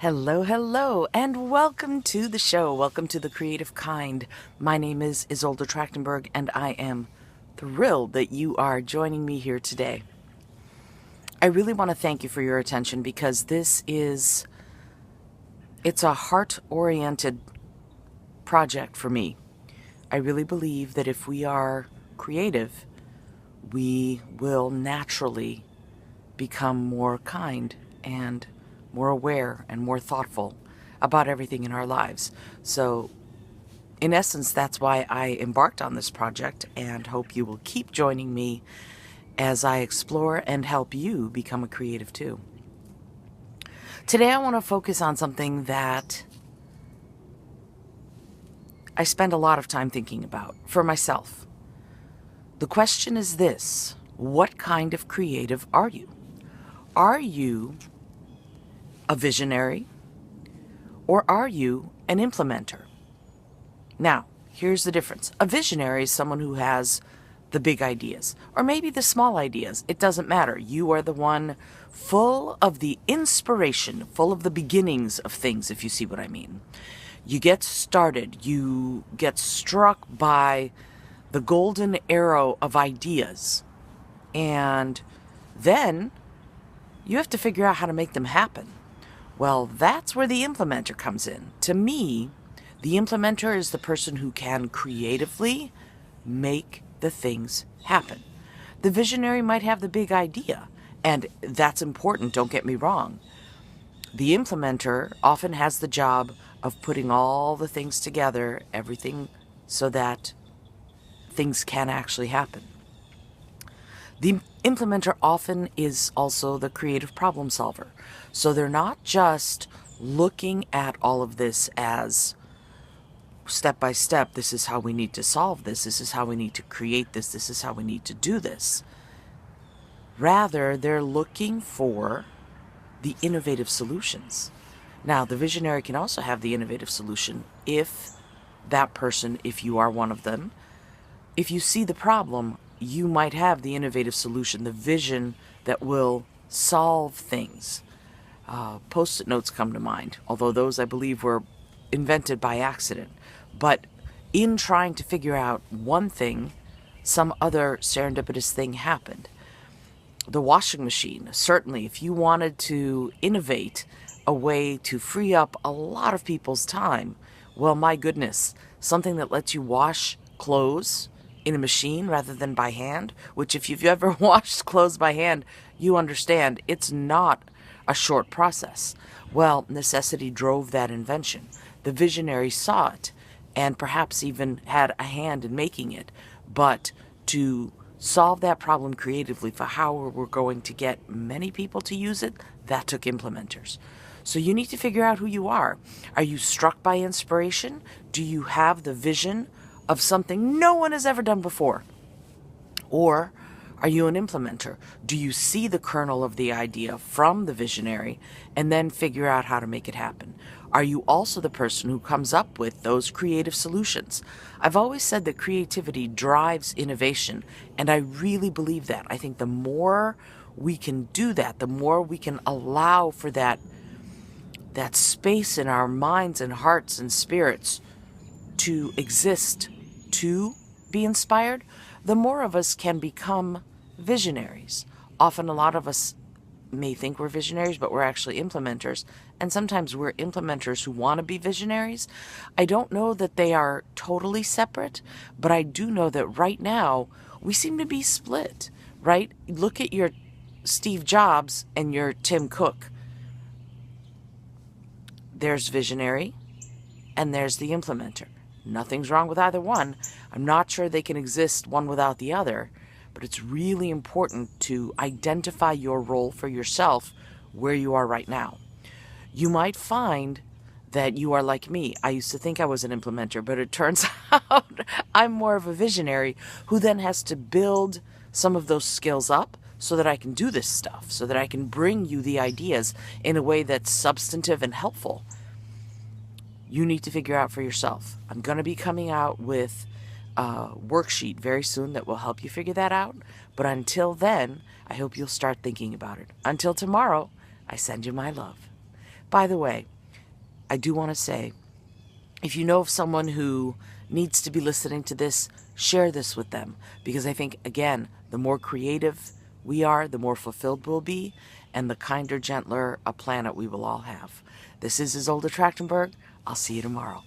Hello, hello, and welcome to the show. Welcome to The Creative Kind. My name is Izolda Trachtenberg, and I am thrilled that you are joining me here today. I really want to thank you for your attention because it's a heart-oriented project for me. I really believe that if we are creative, we will naturally become more kind and more aware and more thoughtful about everything in our lives. So, in essence, that's why I embarked on this project and hope you will keep joining me as I explore and help you become a creative too. Today, I want to focus on something that I spend a lot of time thinking about for myself. The question is this: what kind of creative are you? Are you a visionary, or are you an implementer? Now, here's the difference. A visionary is someone who has the big ideas, or maybe the small ideas. It doesn't matter. You are the one full of the inspiration, full of the beginnings of things, if you see what I mean. You get started, you get struck by the golden arrow of ideas, and then you have to figure out how to make them happen. Well, that's where the implementer comes in. To me, the implementer is the person who can creatively make the things happen. The visionary might have the big idea, and that's important, don't get me wrong. The implementer often has the job of putting all the things together, everything, so that things can actually happen. The implementer often is also the creative problem solver. So they're not just looking at all of this as step by step, this is how we need to solve this is how we need to create this is how we need to do this. Rather, they're looking for the innovative solutions. Now, the visionary can also have the innovative solution if that person, if you are one of them, if you see the problem, you might have the innovative solution, the vision that will solve things. Post-it notes come to mind, although those I believe were invented by accident. But in trying to figure out one thing, some other serendipitous thing happened. The washing machine, certainly, if you wanted to innovate a way to free up a lot of people's time, well, my goodness, something that lets you wash clothes in a machine rather than by hand, which if you've ever washed clothes by hand, you understand it's not a short process. Well, necessity drove that invention. The visionary saw it and perhaps even had a hand in making it. But to solve that problem creatively for how we're going to get many people to use it, that took implementers. So you need to figure out who you are. Are you struck by inspiration? Do you have the vision of something no one has ever done before? Or are you an implementer? Do you see the kernel of the idea from the visionary and then figure out how to make it happen? Are you also the person who comes up with those creative solutions? I've always said that creativity drives innovation, and I really believe that. I think the more we can do that, the more we can allow for that space in our minds and hearts and spirits to exist, to be inspired, the more of us can become visionaries. Often a lot of us may think we're visionaries, but we're actually implementers. And sometimes we're implementers who want to be visionaries. I don't know that they are totally separate, but I do know that right now we seem to be split, right? Look at your Steve Jobs and your Tim Cook. There's visionary and there's the implementer. Nothing's wrong with either one. I'm not sure they can exist one without the other, but it's really important to identify your role for yourself where you are right now. You might find that you are like me. I used to think I was an implementer, but it turns out I'm more of a visionary who then has to build some of those skills up so that I can do this stuff, so that I can bring you the ideas in a way that's substantive and helpful. You need to figure out for yourself. I'm going to be coming out with a worksheet very soon that will help you figure that out. But until then, I hope you'll start thinking about it. Until tomorrow, I send you my love. By the way, I do want to say, if you know of someone who needs to be listening to this, share this with them. Because I think, again, the more creative we are, the more fulfilled we'll be, and the kinder, gentler a planet we will all have. This is Izolda Trachtenberg. I'll see you tomorrow.